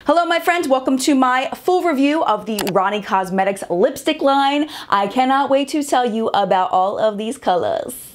Hello my friends, welcome to my full review of the Rani Cosmetics lipstick line. I cannot wait to tell you about all of these colors.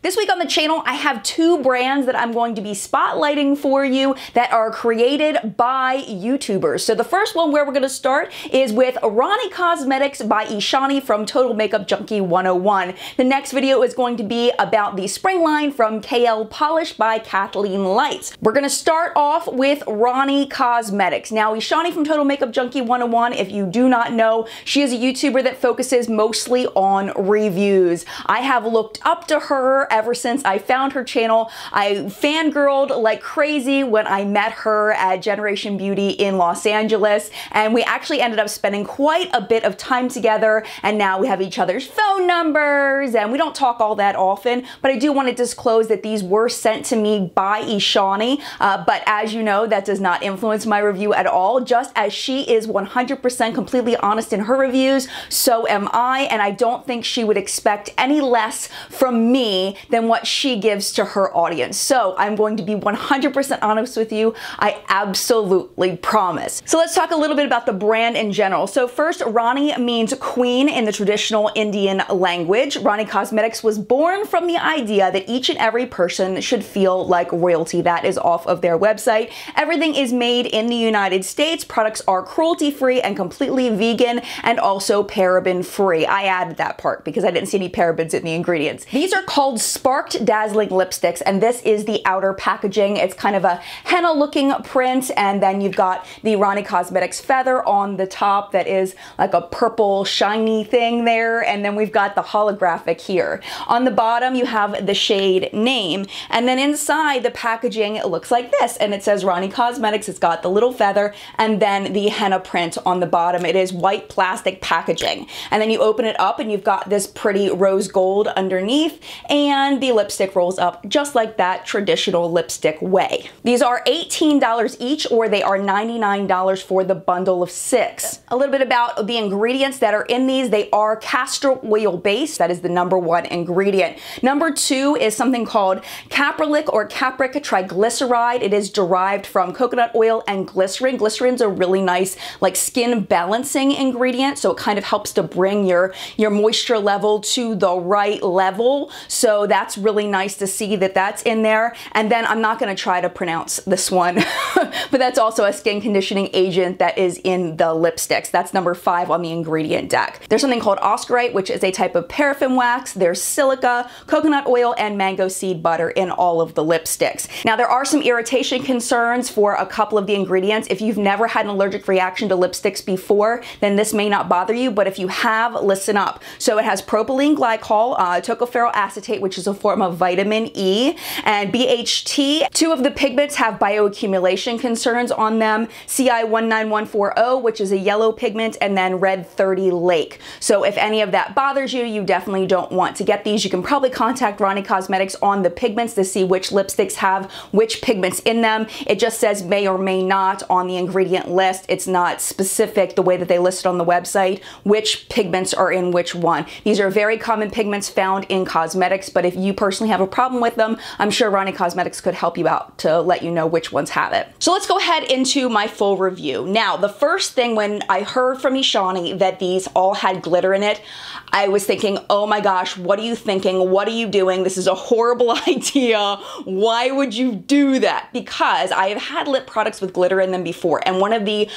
This week on the channel, I have two brands that I'm going to be spotlighting for you that are created by YouTubers. So the first one where we're going to start is with Rani Cosmetics by Ishani from Total Makeup Junkie 101. The next video is going to be about the spring line from KL Polish by Kathleen Lights. We're going to start off with Rani Cosmetics. Now, Ishani from Total Makeup Junkie 101, if you do not know, she is a YouTuber that focuses mostly on reviews. I have looked up to her ever since I found her channel. I fangirled like crazy when I met her at Generation Beauty in Los Angeles, and we actually ended up spending quite a bit of time together, and now we have each other's phone numbers, and we don't talk all that often, but I do want to disclose that these were sent to me by Ishani, but as you know, that does not influence my review at all. Just as she is 100% completely honest in her reviews, so am I, and I don't think she would expect any less from me than what she gives to her audience. So I'm going to be 100% honest with you. I absolutely promise. So let's talk a little bit about the brand in general. So first, Rani means queen in the traditional Indian language. Rani Cosmetics was born from the idea that each and every person should feel like royalty. That is off of their website. Everything is made in the United States. Products are cruelty-free and completely vegan and also paraben-free. I added that part because I didn't see any parabens in the ingredients. These are called Sparked Dazzling lipsticks, and this is the outer packaging. It's kind of a henna looking print, and then you've got the Rani Cosmetics feather on the top that is like a purple shiny thing there, and then we've got the holographic here. On the bottom you have the shade name, and then inside the packaging it looks like this, and it says Rani Cosmetics. It's got the little feather and then the henna print on the bottom. It is white plastic packaging, and then you open it up and you've got this pretty rose gold underneath, and the lipstick rolls up just like that traditional lipstick way. These are $18 each, or they are $99 for the bundle of 6. A little bit about the ingredients that are in these. They are castor oil based. That is the #1 ingredient. #2 is something called caprylic or capric triglyceride. It is derived from coconut oil and glycerin. Glycerin's a really nice like skin balancing ingredient, so it kind of helps to bring your moisture level to the right level. So that's really nice to see that that's in there. And then I'm not going to try to pronounce this one, but that's also a skin conditioning agent that is in the lipsticks. That's #5 on the ingredient deck. There's something called oscarite, which is a type of paraffin wax. There's silica, coconut oil, and mango seed butter in all of the lipsticks. Now there are some irritation concerns for a couple of the ingredients. If you've never had an allergic reaction to lipsticks before, then this may not bother you, but if you have, listen up. So it has propylene glycol, tocopherol acetate, which is a form of vitamin E, and BHT. 2 of the pigments have bioaccumulation concerns on them. CI19140, which is a yellow pigment, and then Red 30 Lake. So if any of that bothers you, you definitely don't want to get these. You can probably contact Rani Cosmetics on the pigments to see which lipsticks have which pigments in them. It just says may or may not on the ingredient list. It's not specific the way that they list it on the website, which pigments are in which one. These are very common pigments found in cosmetics, but if you personally have a problem with them, I'm sure Rani Cosmetics could help you out to let you know which ones have it. So let's go ahead into my full review. Now, the first thing when I heard from Ishani that these all had glitter in it, I was thinking, oh my gosh, what are you thinking? What are you doing? This is a horrible idea. Why would you do that? Because I have had lip products with glitter in them before, and one of the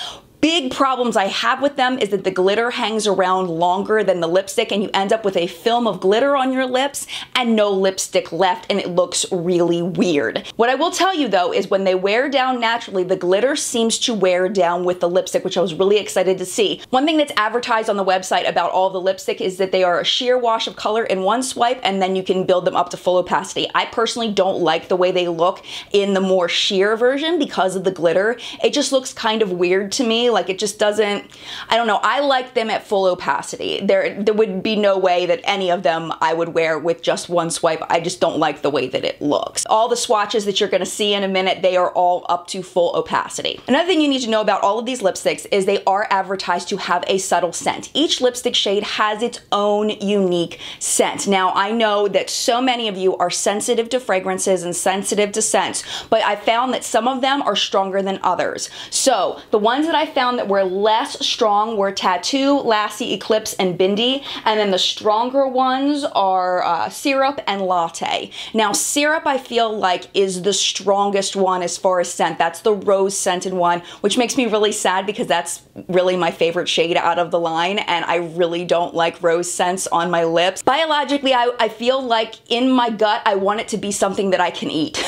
big problems I have with them is that the glitter hangs around longer than the lipstick, and you end up with a film of glitter on your lips and no lipstick left, and it looks really weird. What I will tell you though is when they wear down naturally, the glitter seems to wear down with the lipstick, which I was really excited to see. One thing that's advertised on the website about all the lipstick is that they are a sheer wash of color in one swipe, and then you can build them up to full opacity. I personally don't like the way they look in the more sheer version because of the glitter. It just looks kind of weird to me. me. Like, it just doesn't, I don't know. I like them at full opacity. There would be no way that any of them I would wear with just one swipe. I just don't like the way that it looks. All the swatches that you're gonna see in a minute, they are all up to full opacity. Another thing you need to know about all of these lipsticks is they are advertised to have a subtle scent. Each lipstick shade has its own unique scent. Now, I know that so many of you are sensitive to fragrances and sensitive to scents, but I found that some of them are stronger than others. So the ones that I found that were less strong were Tattoo, Lassie, Eclipse, and Bindi, and then the stronger ones are Syrup and Latte. Now, Syrup I feel like is the strongest one as far as scent. That's the rose scented one, which makes me really sad because that's really my favorite shade out of the line, and I really don't like rose scents on my lips. Biologically, I feel like in my gut, I want it to be something that I can eat.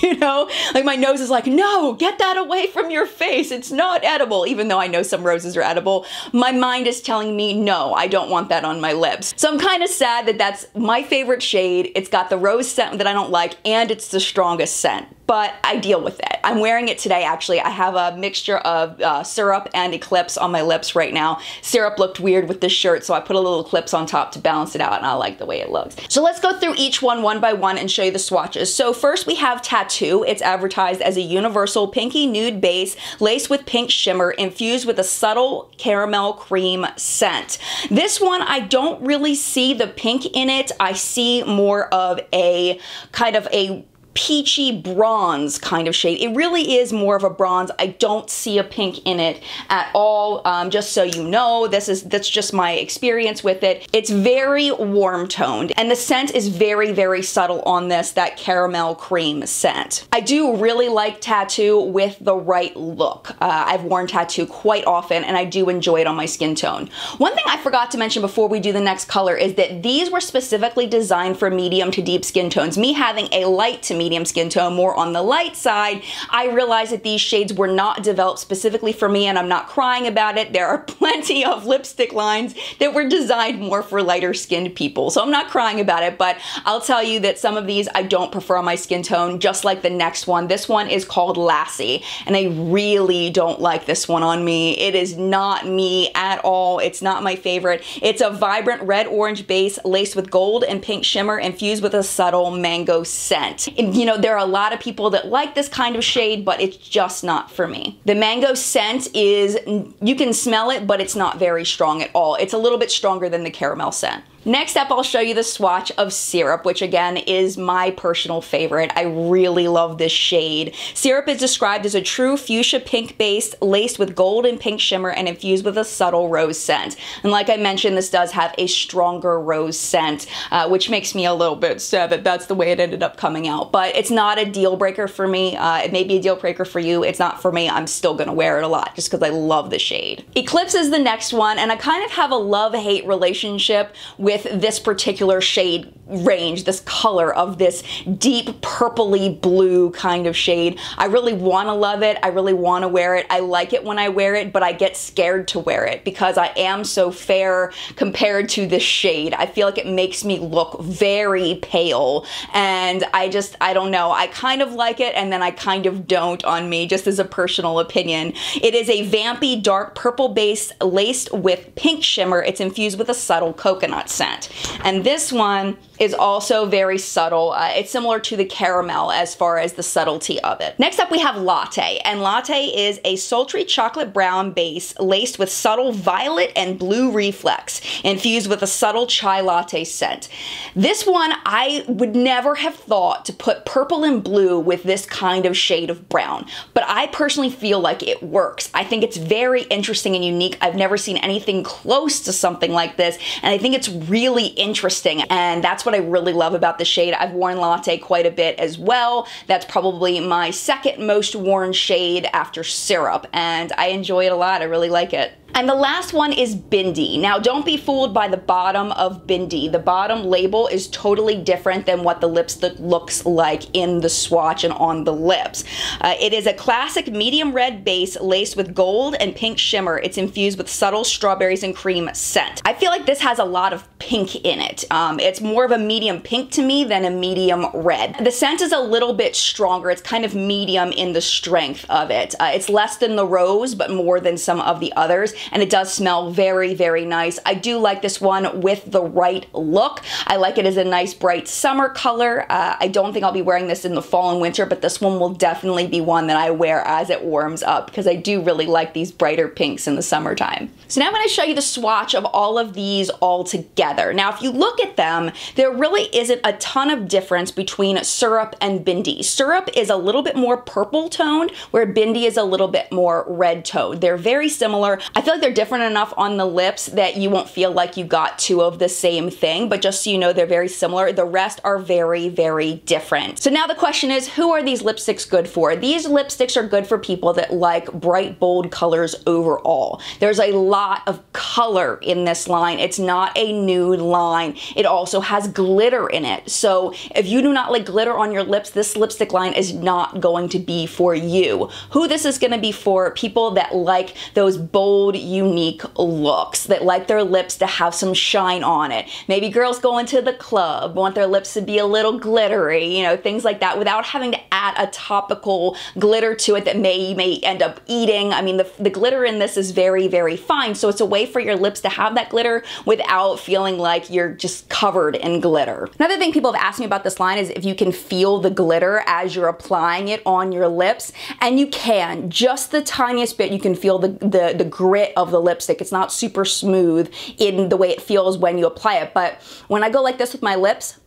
You know, like my nose is like, no, get that away from your face. It's not edible. Even though I know some roses are edible, my mind is telling me, no, I don't want that on my lips. So I'm kind of sad that that's my favorite shade. It's got the rose scent that I don't like, and it's the strongest scent. But I deal with it. I'm wearing it today, actually. I have a mixture of Syrup and Eclipse on my lips right now. Syrup looked weird with this shirt, so I put a little Eclipse on top to balance it out, and I like the way it looks. So let's go through each one by one and show you the swatches. So first we have Tattoo. It's advertised as a universal pinky nude base laced with pink shimmer infused with a subtle caramel cream scent. This one, I don't really see the pink in it. I see more of a kind of a peachy bronze kind of shade. It really is more of a bronze. I don't see a pink in it at all. Just so you know, that's just my experience with it. It's very warm toned, and the scent is very, very subtle on this, that caramel cream scent. I do really like Tattoo with the right look. I've worn Tattoo quite often, and I do enjoy it on my skin tone. One thing I forgot to mention before we do the next color is that these were specifically designed for medium to deep skin tones. Me having a light to medium skin tone, more on the light side, I realized that these shades were not developed specifically for me, and I'm not crying about it. There are plenty of lipstick lines that were designed more for lighter skinned people, so I'm not crying about it, but I'll tell you that some of these I don't prefer on my skin tone, just like the next one. This one is called Lassie, and I really don't like this one on me. It is not me at all. It's not my favorite. It's a vibrant red-orange base laced with gold and pink shimmer infused with a subtle mango scent. And, you know, there are a lot of people that like this kind of shade, but it's just not for me. The mango scent is, you can smell it, but it's not very strong at all. It's a little bit stronger than the caramel scent. Next up, I'll show you the swatch of Syrup, which again is my personal favorite. I really love this shade. Syrup is described as a true fuchsia pink base laced with gold and pink shimmer and infused with a subtle rose scent. And like I mentioned, this does have a stronger rose scent, which makes me a little bit sad that that's the way it ended up coming out. But it's not a deal breaker for me. It may be a deal breaker for you. It's not for me. I'm still gonna wear it a lot just because I love the shade. Eclipse is the next one, and I kind of have a love-hate relationship with this particular shade range, this color of this deep purpley blue kind of shade. I really want to love it. I really want to wear it. I like it when I wear it, but I get scared to wear it because I am so fair compared to this shade. I feel like it makes me look very pale, and I don't know. I kind of like it, and then I kind of don't on me, just as a personal opinion. It is a vampy dark purple base laced with pink shimmer. It's infused with a subtle coconut scent. And this one is also very subtle. It's similar to the caramel as far as the subtlety of it. Next up we have Latte, and Latte is a sultry chocolate brown base laced with subtle violet and blue reflex, infused with a subtle chai latte scent. This one, I would never have thought to put purple and blue with this kind of shade of brown, but I personally feel like it works. I think it's very interesting and unique. I've never seen anything close to something like this, and I think it's really interesting, and that's what I really love about the shade. I've worn Latte quite a bit as well. That's probably my second most worn shade after Syrup, and I enjoy it a lot. I really like it. And the last one is Bindi. Now, don't be fooled by the bottom of Bindi. The bottom label is totally different than what the lipstick looks like in the swatch and on the lips. It is a classic medium red base laced with gold and pink shimmer. It's infused with subtle strawberries and cream scent. I feel like this has a lot of pink in it. It's more of a medium pink to me than a medium red. The scent is a little bit stronger. It's kind of medium in the strength of it. It's less than the rose, but more than some of the others. And it does smell very, very nice. I do like this one with the right look. I like it as a nice bright summer color. I don't think I'll be wearing this in the fall and winter, but this one will definitely be one that I wear as it warms up because I do really like these brighter pinks in the summertime. So now I'm going to show you the swatch of all of these all together. Now, if you look at them, there really isn't a ton of difference between Syrup and Bindi. Syrup is a little bit more purple toned, where Bindi is a little bit more red toned. They're very similar. I feel like they're different enough on the lips that you won't feel like you got two of the same thing, but just so you know, they're very similar. The rest are very, very different. So now the question is, who are these lipsticks good for? These lipsticks are good for people that like bright, bold colors overall. There's a lot of color in this line. It's not a nude line. It also has glitter in it. So if you do not like glitter on your lips, this lipstick line is not going to be for you. Who this is going to be for? People that like those bold, unique looks, that like their lips to have some shine on it. Maybe girls going to the club want their lips to be a little glittery, you know, things like that, without having to add a topical glitter to it that you may end up eating. I mean, the glitter in this is very, very fine, so it's a way for your lips to have that glitter without feeling like you're just covered in glitter. Another thing people have asked me about this line is if you can feel the glitter as you're applying it on your lips, and you can. Just the tiniest bit, you can feel the grit of the lipstick. It's not super smooth in the way it feels when you apply it, but when I go like this with my lips,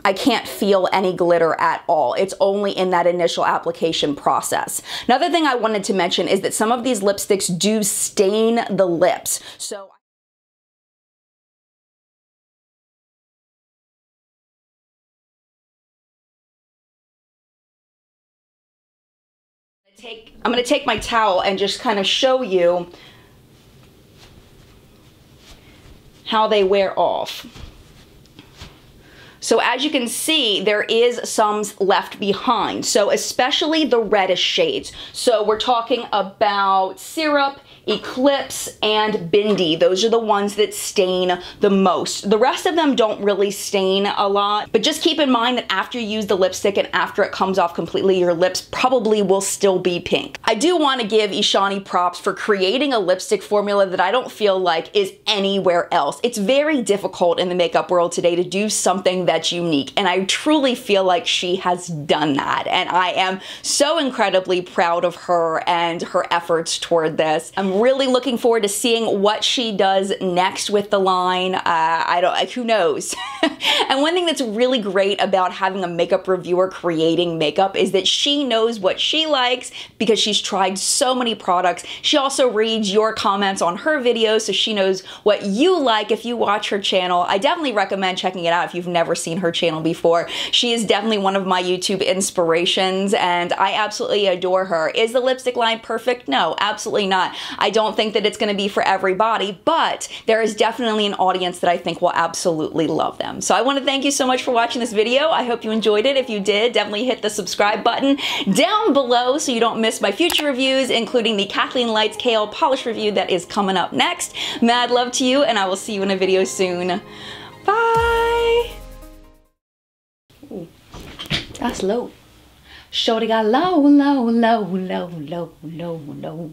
I can't feel any glitter at all. It's only in that initial application process. Another thing I wanted to mention is that some of these lipsticks do stain the lips. So I'm going to take my towel and just kind of show you how they wear off. So as you can see, there is some left behind. So especially the reddish shades. So we're talking about Syrup, Eclipse, and Bindi. Those are the ones that stain the most. The rest of them don't really stain a lot, but just keep in mind that after you use the lipstick and after it comes off completely, your lips probably will still be pink. I do want to give Ishani props for creating a lipstick formula that I don't feel like is anywhere else. It's very difficult in the makeup world today to do something that's unique, and I truly feel like she has done that, and I am so incredibly proud of her and her efforts toward this. I'm really looking forward to seeing what she does next with the line. Who knows? And one thing that's really great about having a makeup reviewer creating makeup is that she knows what she likes because she's tried so many products. She also reads your comments on her videos, so she knows what you like if you watch her channel. I definitely recommend checking it out if you've never seen her channel before. She is definitely one of my YouTube inspirations, and I absolutely adore her. Is the lipstick line perfect? No, absolutely not. I don't think that it's going to be for everybody, but there is definitely an audience that I think will absolutely love them. So I want to thank you so much for watching this video. I hope you enjoyed it. If you did, definitely hit the subscribe button down below so you don't miss my future reviews, including the Kathleen Lights Kale Polish review that is coming up next. Mad love to you, and I will see you in a video soon. Bye! Ooh, that's low. Shorty got low, low, low, low, low, low, low.